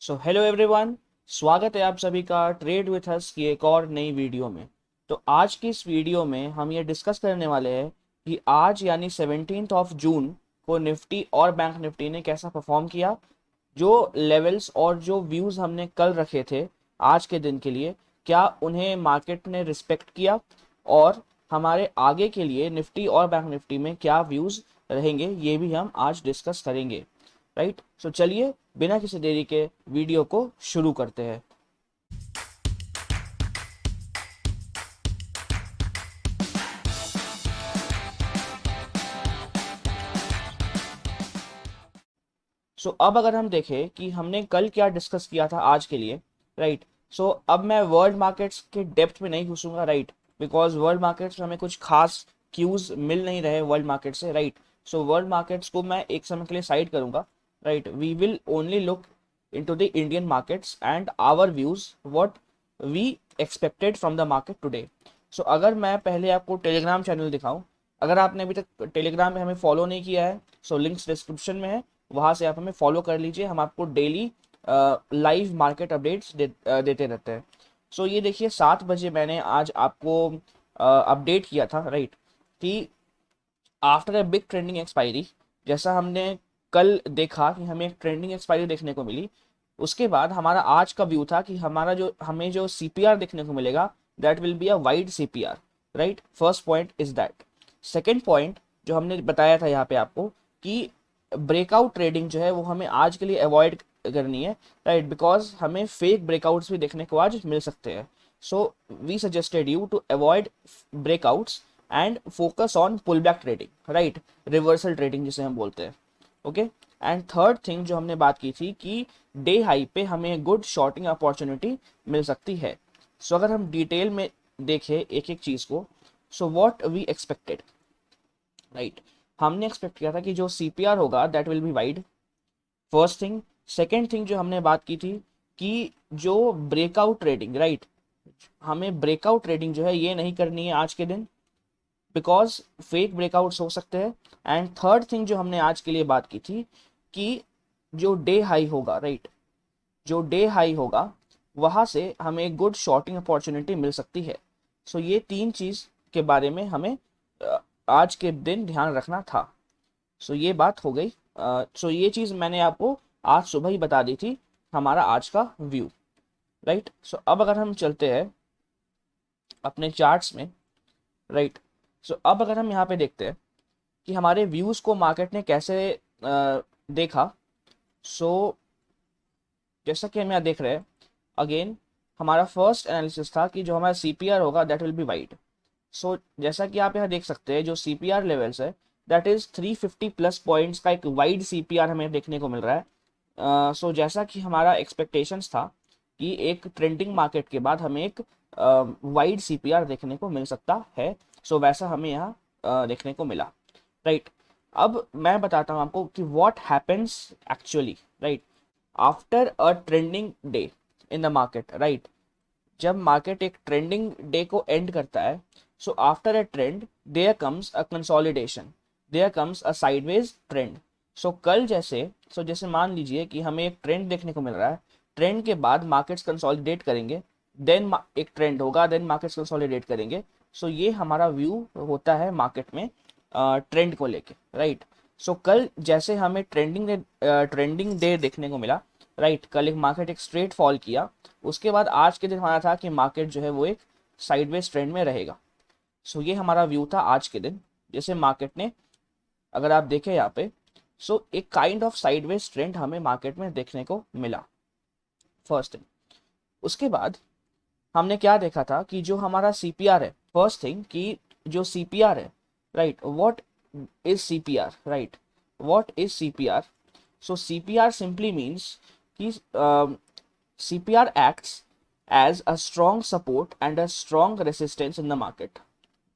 So hello everyone, स्वागत है आप सभी का ट्रेड विथ अस की एक और नई वीडियो में। तो आज की इस वीडियो में हम ये डिस्कस करने वाले हैं कि आज यानी 17th ऑफ जून को निफ्टी और बैंक निफ्टी ने कैसा परफॉर्म किया। जो लेवल्स और जो व्यूज़ हमने कल रखे थे आज के दिन के लिए, क्या उन्हें मार्केट ने रिस्पेक्ट किया, और हमारे आगे के लिए निफ्टी और बैंक निफ्टी में क्या व्यूज़ रहेंगे, ये भी हम आज डिस्कस करेंगे। राइट, सो चलिए बिना किसी देरी के वीडियो को शुरू करते हैं। अब अगर हम देखें कि हमने कल क्या डिस्कस किया था आज के लिए, राइट। अब मैं वर्ल्ड मार्केट्स के डेप्थ में नहीं घुसूंगा, राइट, बिकॉज वर्ल्ड मार्केट्स में हमें कुछ खास क्यूज मिल नहीं रहे वर्ल्ड मार्केट से, राइट। वर्ल्ड मार्केट्स को मैं एक समय के लिए साइड करूंगा, right. We will only look into the Indian markets and our views what we expected from the market today। अगर मैं पहले आपको टेलीग्राम चैनल दिखाऊं, अगर आपने अभी तक टेलीग्राम में हमें फॉलो नहीं किया है, लिंक्स डिस्क्रिप्शन में है, वहां से आप हमें फॉलो कर लीजिए। हम आपको डेली लाइव मार्केट अपडेट्स देते रहते हैं। ये देखिए 7 बजे मैंने आज आपको अपडेट किया था, राइट, कि after a big trending expiry, जैसा हमने कल देखा कि हमें एक ट्रेंडिंग एक्सपायरी देखने को मिली, उसके बाद हमारा आज का व्यू था कि हमें जो सीपीआर देखने को मिलेगा, that will be a wide CPR, right. First point is that. Second point जो हमने बताया था यहाँ पे आपको कि ब्रेकआउट ट्रेडिंग जो है वो हमें आज के लिए अवॉइड करनी है, राइट, बिकॉज हमें फेक ब्रेकआउट्स भी देखने को आज मिल सकते हैं। We suggested you to avoid breakouts and focus on pull back trading, right, reversal trading जिसे हम बोलते हैं। ओके, एंड थर्ड थिंग जो हमने बात की थी कि डे हाई पे हमें गुड शॉर्टिंग अपॉर्चुनिटी मिल सकती है। अगर हम डिटेल में देखें एक एक चीज को, व्हाट वी एक्सपेक्टेड, राइट, हमने एक्सपेक्ट किया था कि जो सीपीआर होगा that will be wide, first thing. Second thing जो हमने बात की थी कि जो ब्रेकआउट ट्रेडिंग, राइट, हमें ब्रेकआउट ट्रेडिंग जो है ये नहीं करनी है आज के दिन, बिकॉज फेक ब्रेकआउट्स हो सकते हैं। एंड थर्ड थिंग जो हमने आज के लिए बात की थी कि जो डे हाई होगा, राइट, जो डे हाई होगा वहां से हमें गुड शॉर्टिंग अपॉर्चुनिटी मिल सकती है। ये तीन चीज के बारे में हमें आज के दिन ध्यान रखना था। ये बात हो गई। ये चीज मैंने आपको आज सुबह ही बता दी थी, हमारा आज का व्यू, राइट। अब अगर हम चलते हैं अपने चार्ट्स में, राइट, अब अगर हम यहाँ पे देखते हैं कि हमारे व्यूज को मार्केट ने कैसे देखा। सो जैसा कि हम यहाँ देख रहे हैं, अगेन हमारा फर्स्ट एनालिसिस था कि जो हमारा सीपीआर होगा दैट विल बी वाइड। जैसा कि आप यहाँ देख सकते हैं, जो सीपीआर लेवल्स है दैट इज 350 प्लस पॉइंट्स का एक वाइड सीपीआर हमें देखने को मिल रहा है। जैसा कि हमारा एक्सपेक्टेशंस था कि एक ट्रेंडिंग मार्केट के बाद हमें एक वाइड सीपीआर देखने को मिल सकता है, वैसा हमें यहाँ देखने को मिला, राइट। अब मैं बताता हूँ आपको कि what happens actually, right, after a trending day in the market, right. जब मार्केट एक ट्रेंडिंग डे को एंड करता है, after a trend there comes a consolidation, there comes a sideways trend. कल जैसे जैसे मान लीजिए कि हमें एक ट्रेंड देखने को मिल रहा है, ट्रेंड के बाद मार्केट्स कंसोलिडेट करेंगे, देन एक ट्रेंड होगा, देन मार्केट्स कंसोलिडेट करेंगे। ये हमारा व्यू होता है मार्केट में ट्रेंड को लेके, राइट। कल जैसे हमें ट्रेंडिंग डे देखने को मिला, राइट, कल एक मार्केट एक स्ट्रेट फॉल किया, उसके बाद आज के दिन हमारा था कि मार्केट जो है वो एक साइडवेज ट्रेंड में रहेगा। ये हमारा व्यू था आज के दिन, जैसे मार्केट ने, अगर आप देखें यहाँ पे, एक काइंड ऑफ साइडवेज ट्रेंड हमें मार्केट में देखने को मिला, फर्स्ट थिंग। उसके बाद हमने क्या देखा था कि जो हमारा सीपीआर है, फर्स्ट थिंग कि जो सीपीआर है, right, what is CPR, right, what is CPR. CPR simply means कि CPR acts as a strong support and a strong resistance in the market,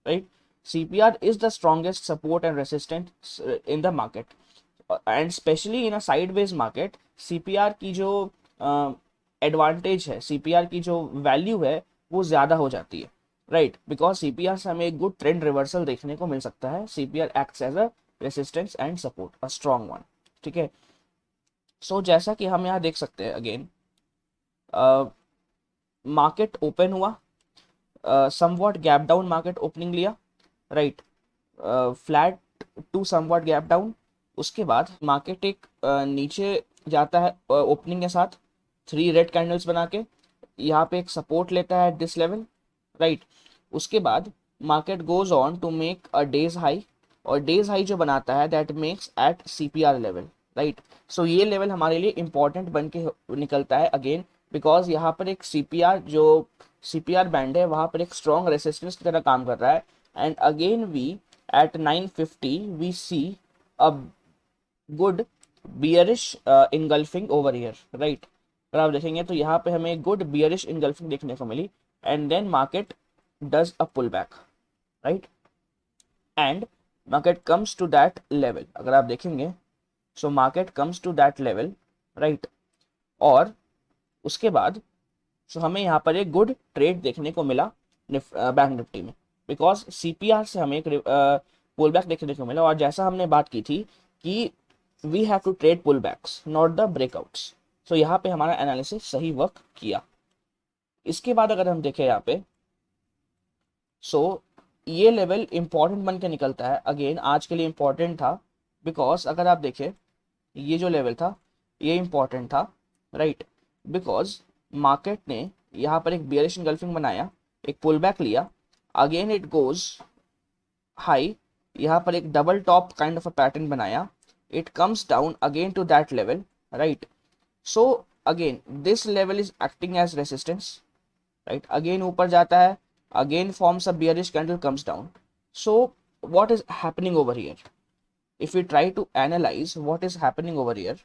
right? CPR is the strongest support and resistance in the market, and especially in a sideways market, CPR की जो advantage है, CPR की जो value है वो ज़्यादा हो जाती है, राइट, बिकॉज CPR से हमें एक गुड ट्रेंड रिवर्सल देखने को मिल सकता है। CPR acts as a resistance and support, a strong one, ठीक है। जैसा कि हम यहाँ देख सकते हैं, अगेन मार्केट ओपन हुआ, somewhat gap down market opening लिया, right, flat to somewhat gap down. उसके बाद मार्केट एक नीचे जाता है ओपनिंग के साथ, 3 रेड कैंडल्स बना के यहाँ पे एक सपोर्ट लेता है दिस लेवल, राइट। उसके बाद market goes on to make a day's high, और डेज हाई जो बनाता है that makes at CPR level, right. So ये लेवल हमारे लिए इंपॉर्टेंट बन के निकलता है अगेन, बिकॉज यहाँ पर एक सीपीआर जो सीपीआर बैंड है वहाँ पर एक स्ट्रॉन्ग रेसिस्टेंस की तरह काम कर रहा है। And again we at 950 we see a good bearish engulfing over here, right. अगर आप देखेंगे तो यहाँ पे हमें गुड बियरिश इनगल्फिंग देखने को मिली, and then market does a pull back, right, and market comes to that level. अगर आप देखेंगे so market comes to that level, right, और उसके बाद सो हमें यहाँ पर एक गुड ट्रेड देखने को मिला बैंक निफ्टी में, बिकॉज सीपीआर से हमें एक पुल बैक देखने को मिला। और जैसा हमने बात की थी कि we have to trade pull backs not the breakouts, so यहाँ पे हमारा एनालिसिस सही वर्क किया। इसके बाद अगर हम देखें यहाँ पे सो ये लेवल इंपॉर्टेंट बन के निकलता है अगेन, आज के लिए इंपॉर्टेंट था, बिकॉज अगर आप देखें ये जो लेवल था ये इंपॉर्टेंट था, राइट, बिकॉज मार्केट ने यहाँ पर एक बियरिश इनगल्फिंग बनाया, एक पुल बैक लिया, अगेन इट गोज हाई, यहाँ पर एक double top kind of a pattern बनाया, it comes down again to that level, right. So again this level is acting as resistance, right, again ऊपर जाता है, again forms a bearish candle, comes down. So what is happening over here, if we try to analyze what is happening over here,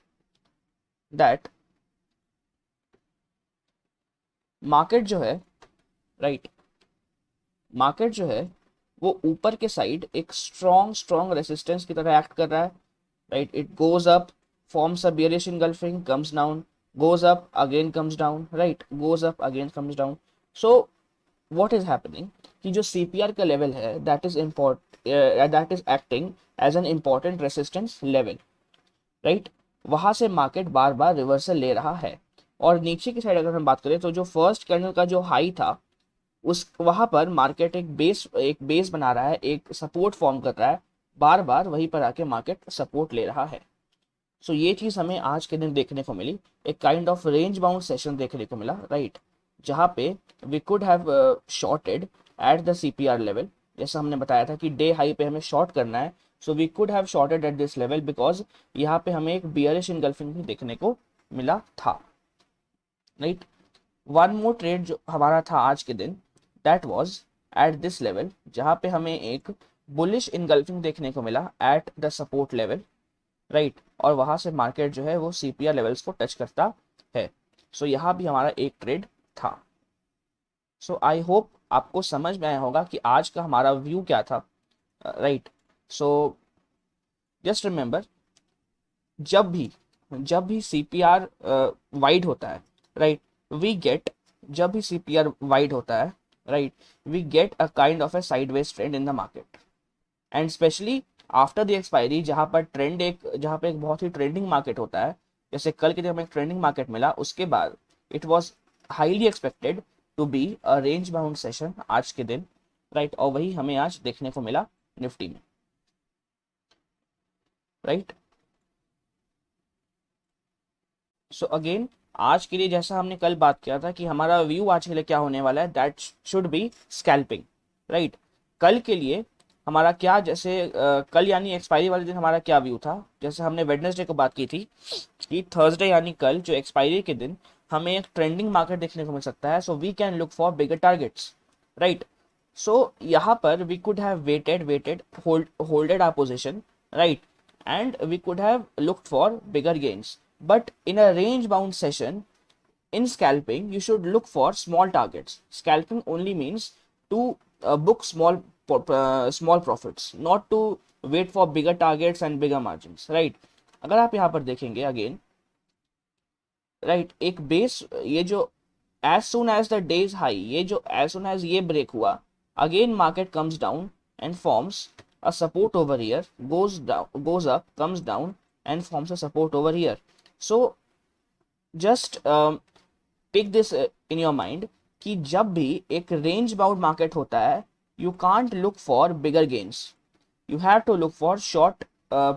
that market जो है, right, market जो है वो ऊपर के साइड एक स्ट्रॉन्ग रेसिस्टेंस की तरह एक्ट कर रहा है, right. It goes up, forms a bearish engulfing, comes down, goes up again comes down, right, goes up again comes down. So what is happening कि जो सीपीआर का लेवल है that is acting as an important resistance level, right, वहां से market बार बार reversal ले रहा है। और नीचे की साइड अगर हम बात करें तो जो फर्स्ट कैंडल का जो हाई था उस वहां पर मार्केट एक बेस बना रहा है, एक सपोर्ट फॉर्म कर रहा है, बार बार वहीं पर आके मार्केट सपोर्ट ले रहा है। सो ये चीज हमें आज के दिन देखने को मिली, एक kind of range bound session देखने को मिला, राइट, जहाँ पे we could have shorted at the CPR level, जैसा हमने बताया था कि डे हाई पे हमें शॉर्ट करना है, so we could have shorted at this level because यहाँ पे हमें एक बियरिश इनगल्फिंग भी देखने को मिला था, राइट। वन मोर ट्रेड जो हमारा था आज के दिन that was at this level, जहाँ पे हमें एक बुलिश इनगल्फिंग देखने को मिला at the support level, right, और वहां से मार्केट जो है वो सीपीआर लेवल्स को टच करता है। सो यहाँ भी हमारा एक ट्रेड था। सो आई होप आपको समझ में आया होगा कि आज का हमारा व्यू क्या था, राइट। सो जस्ट रिमेंबर, जब भी सीपीआर वाइड होता है, राइट, वी गेट जब भी सीपीआर वाइड होता है, right, we get a kind of a sideways trend in the market, and specially after the expiry, जहाँ पे एक बहुत ही ट्रेंडिंग मार्केट होता है, जैसे कल के दिन हमें एक ट्रेंडिंग मार्केट मिला, उसके बाद it was highly expected to be a range bound session आज के दिन, राइट, और वही हमें आज देखने को मिला निफ्टी में, राइट। सो अगेन आज के लिए जैसा हमने कल बात किया था कि हमारा व्यू आज के लिए क्या होने वाला है, that should be scalping, right. कल के लिए हमारा क्या, जैसे कल यानी एक्सपायरी वाले दिन हमारा क्या व्यू था, जैसे हमने वेडनेसडे को बात की थी कि थर्सडे यानी कल जो एक्सपायरी के दिन हमें एक ट्रेंडिंग मार्केट देखने को मिल सकता है, so we can look for bigger targets, right. So यहाँ पर we could have waited holded our position, right, and we could have looked for bigger gains, but in a range bound session in scalping you should look for small targets. Scalping only means to book small profits, not to wait for bigger targets and bigger margins, right। अगर आप यहाँ पर देखेंगे again, right, एक base ये जो as soon as the days high, ये जो as soon as ये ब्रेक हुआ, again market comes down and forms a support over here, goes up, comes down and forms a support over here. So just pick this in your mind कि जब भी एक range bound market होता है, you can't look for bigger gains, you have to look for short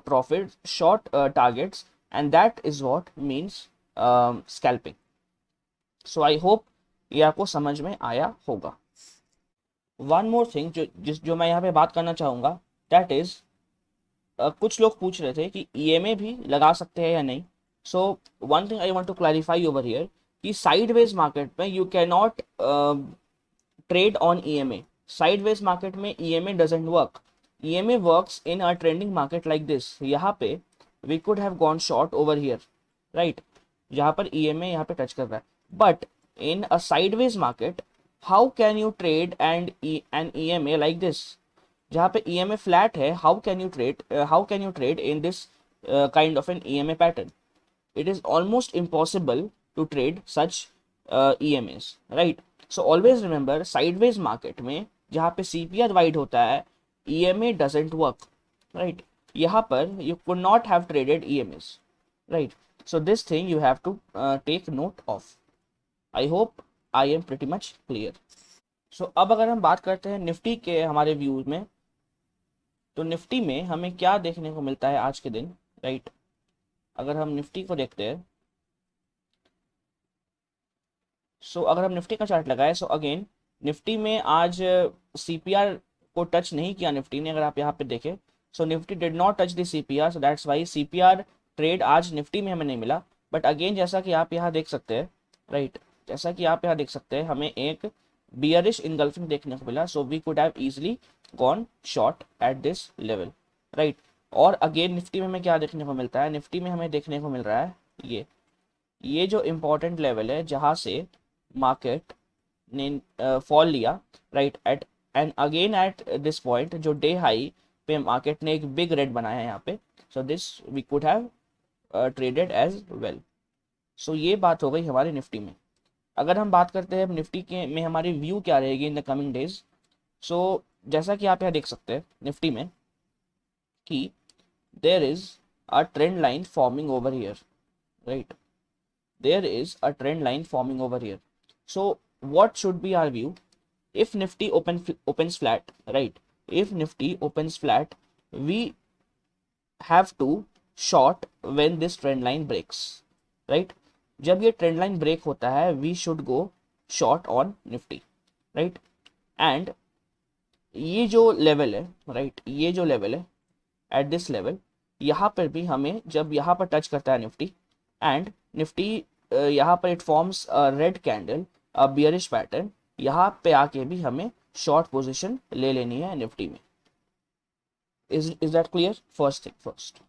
profits, short targets, and that is what means scalping. So I hope ये आपको समझ में आया होगा. One more thing जो मैं यहाँ पे बात करना चाहूँगा, that is कुछ लोग पूछ रहे थे कि EMA भी लगा सकते हैं या नहीं. So one thing I want to clarify over here कि sideways market में you cannot trade on EMA. Sideways market में EMA doesn't work. EMA works in a trending market like this. यहाँ पे we could have gone short over here, right? यहाँ पर EMA यहाँ पे touch कर रहा है. But in a sideways market, how can you trade an EMA like this? जहाँ पे EMA flat है, how can you trade in this kind of an EMA pattern? It is almost impossible to trade such EMAs, right? So always remember sideways market में जहाँ पे CPR wide होता है, EMA doesn't work, right? यहाँ पर you could not have traded EMAs, right? So this thing you have to take note of. I hope I am pretty much clear. So अब अगर हम बात करते हैं निफ्टी के हमारे व्यूज में, तो निफ्टी में हमें क्या देखने को मिलता है आज के दिन, राइट? अगर हम निफ्टी को देखते हैं, सो अगर हम निफ्टी का चार्ट लगाए, सो अगेन निफ्टी में आज CPR को टच नहीं किया निफ्टी ने. अगर आप यहाँ पे देखें, so Nifty did not touch the CPR, so that's why CPR trade आज निफ्टी में हमें नहीं मिला. बट अगेन जैसा कि आप यहाँ देख सकते हैं, राइट, जैसा कि आप यहाँ देख सकते हैं, हमें एक बियरिश इनगल्फिंग देखने को मिला. So we could have easily gone short at this level, right. और अगेन निफ्टी में हमें क्या देखने को मिलता है, निफ्टी में हमें देखने को मिल रहा है ये जो इम्पोर्टेंट लेवल है जहाँ से मार्केट ने फॉल लिया, right, at and again at this point जो डे हाई पे मार्केट ने एक बिग रेड बनाया है यहाँ पे. So this we could have traded as well. So ये बात हो गई हमारी निफ्टी में. अगर हम बात करते हैं निफ्टी के में हमारी व्यू क्या रहेगी इन द कमिंग डेज, सो जैसा कि आप यहाँ देख सकते हैं निफ्टी में कि there is a trend line forming over here, right, there is a trend line forming over here. So what should be our view? If Nifty opens flat, right, if Nifty opens flat, we have to short when this trend line breaks, right? जब ये trend line break होता है, we should go short on Nifty, right? And ये जो level है, right, ये जो level है at this level, यहाँ पर भी हमें जब यहाँ पर टच करता है निफ्टी एंड निफ्टी यहाँ पर it forms red candle, bearish pattern, यहाँ पे आके भी हमें शॉर्ट पोजीशन ले लेनी है निफ्टी में. Is that clear? First thing first.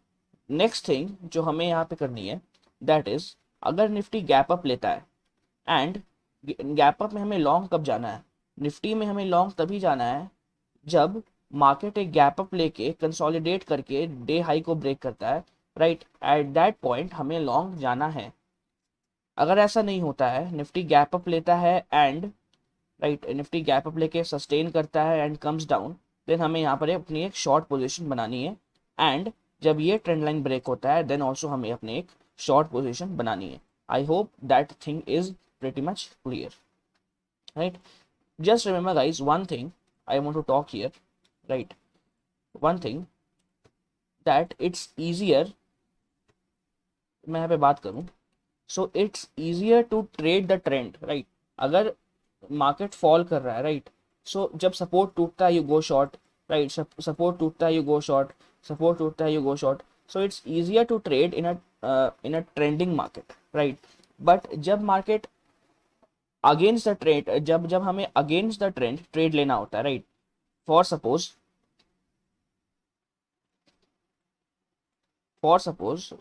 Next thing जो हमें यहाँ पे करनी है, दैट इज अगर निफ्टी गैप अप लेता है, एंड गैप अप में हमें लॉन्ग कब जाना है, निफ्टी में हमें लॉन्ग तभी जाना है जब मार्केट एक गैप अप लेके कंसोलिडेट करके डे हाई को ब्रेक करता है, राइट. एट दैट पॉइंट हमें लॉन्ग जाना है. अगर ऐसा नहीं होता है, निफ्टी गैप अप लेता है and, right, Nifty gap up लेके सस्टेन करता है एंड कम्स डाउन, देन हमें यहाँ पर अपनी एक शॉर्ट पोजीशन बनानी है. एंड जब ये ट्रेंड लाइन ब्रेक होता है, देन ऑल्सो हमें अपनी एक शॉर्ट पोजीशन बनानी है. I hope that thing is pretty much clear, right. Just remember guys one thing I want to talk here, right, one thing that it's easier, मैं यहाँ पे बात करूँ, so it's easier to trade the trend, right. अगर market fall कर रहा है, right, so जब सपोर्ट टूटता है you go short, right, support टूटता है यू गो शॉर्ट, सपोर्ट टूटता है you go short. So it's easier to trade in a trending market, right. But जब मार्केट अगेंस्ट द ट्रेंड, जब हमें अगेंस्ट द ट्रेंड ट्रेड लेना होता है, राइट, फॉर सपोज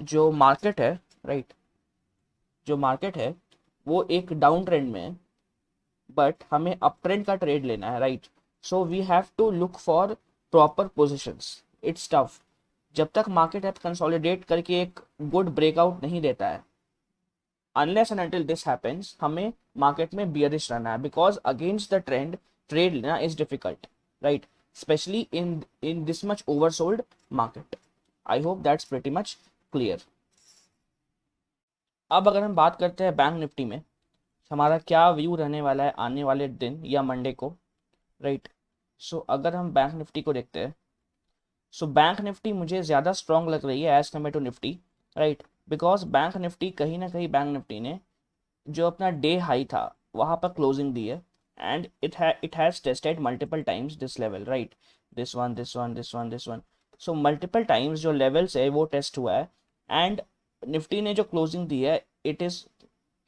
जो मार्केट है, राइट, जो मार्केट है वो एक डाउन ट्रेंड में है, बट हमें अप ट्रेंड का ट्रेड लेना है, right. So we have to look for proper positions. It's tough. जब तक मार्केट है कंसोलिडेट करके एक गुड ब्रेकआउट नहीं देता है, unless and until this happens, हमें मार्केट में बियरिश रहना है, because against the trend trade लेना is difficult, right, specially in this much oversold market. I hope that's pretty much clear. अब अगर हम बात करते हैं बैंक निफ्टी में, हमारा क्या व्यू रहने वाला है आने वाले दिन या मंडे को, राइट। सो अगर हम बैंक निफ्टी को देखते हैं, सो बैंक निफ्टी मुझे ज़्यादा स्ट्रॉन्ग लग रही है as compare to Nifty, right. Because bank Nifty कहीं ना कहीं बैंक निफ्टी ने जो अपना डे हाई था वहाँ पर क्लोजिंग दी है, and it has tested multiple times this level, right. This one, this one, this one, this one. So multiple times जो लेवल्स है वो टेस्ट हुआ है, एंड निफ्टी ने जो क्लोजिंग दी है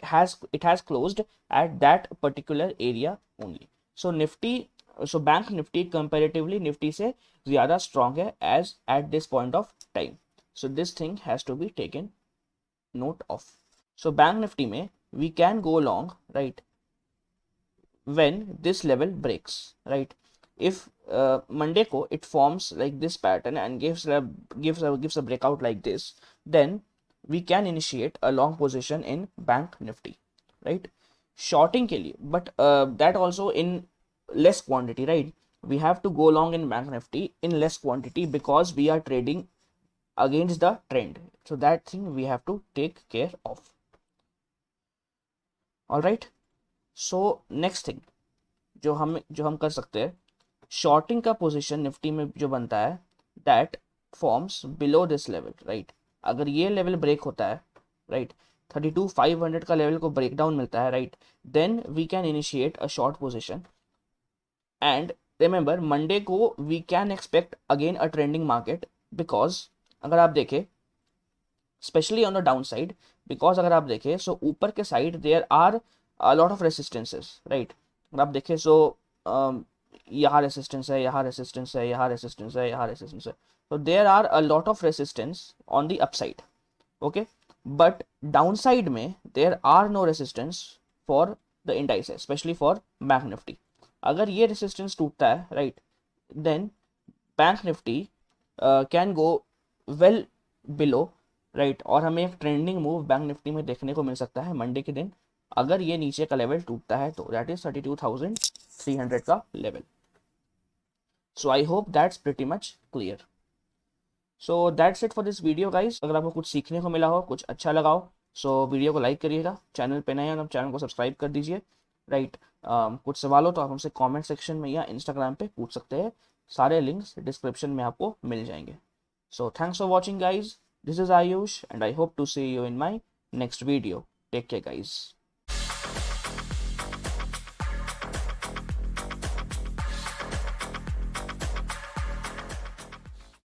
it has closed at that particular area only. So nifty, so bank nifty comparatively nifty से ज़्यादा strong है as at this point of time. So this thing has to be taken note of. So bank nifty में we can go long, right, when this level breaks, right. If Monday ko it forms like this pattern and gives a breakout like this, then we can initiate a long position in bank nifty, right, shorting ke liye. But that also in less quantity, right. We have to go long in bank nifty in less quantity because we are trading against the trend, so that thing we have to take care of. All right, so next thing जो हम कर सकते हैं, shorting का position Nifty में जो बनता है that forms below this level, right. अगर ये लेवल ब्रेक होता है, राइट, 32,500 का लेवल को ब्रेक डाउन मिलता है, right, then we can initiate a short position. And remember Monday को we can expect again a trending market, because अगर आप देखें specially on the down side, because अगर आप देखें सो ऊपर के side there are a lot of resistances, right. अगर आप देखें सो यहाँ रेसिस्टेंस है, यहाँ रेसिस्टेंस है, यहाँ रेसिस्टेंस है, यहाँ रेसिस्टेंस है, तो there are a lot of resistance on the upside, okay. But down side में there are no resistance for the indices, specially for bank Nifty. अगर ये रेसिस्टेंस टूटता है, right, then bank Nifty can go well below, right, और हमें एक trending move bank Nifty में देखने को मिल सकता है मंडे के दिन, अगर ये नीचे का लेवल टूटता है तो दैट इज 32,300 का level. So I hope that's pretty much clear. So that's it for this video guys. अगर आपको कुछ सीखने को मिला हो, कुछ अच्छा लगा हो, सो वीडियो को लाइक करिएगा, चैनल पे नए हैं तो चैनल को सब्सक्राइब कर दीजिए, राइट। कुछ सवाल हो तो आप हमसे कमेंट सेक्शन में या इंस्टाग्राम पे पूछ सकते हैं, सारे लिंक्स डिस्क्रिप्शन में आपको मिल जाएंगे। So thanks for watching guys, this is Ayush and I hope to see you in my next video. Take care guys.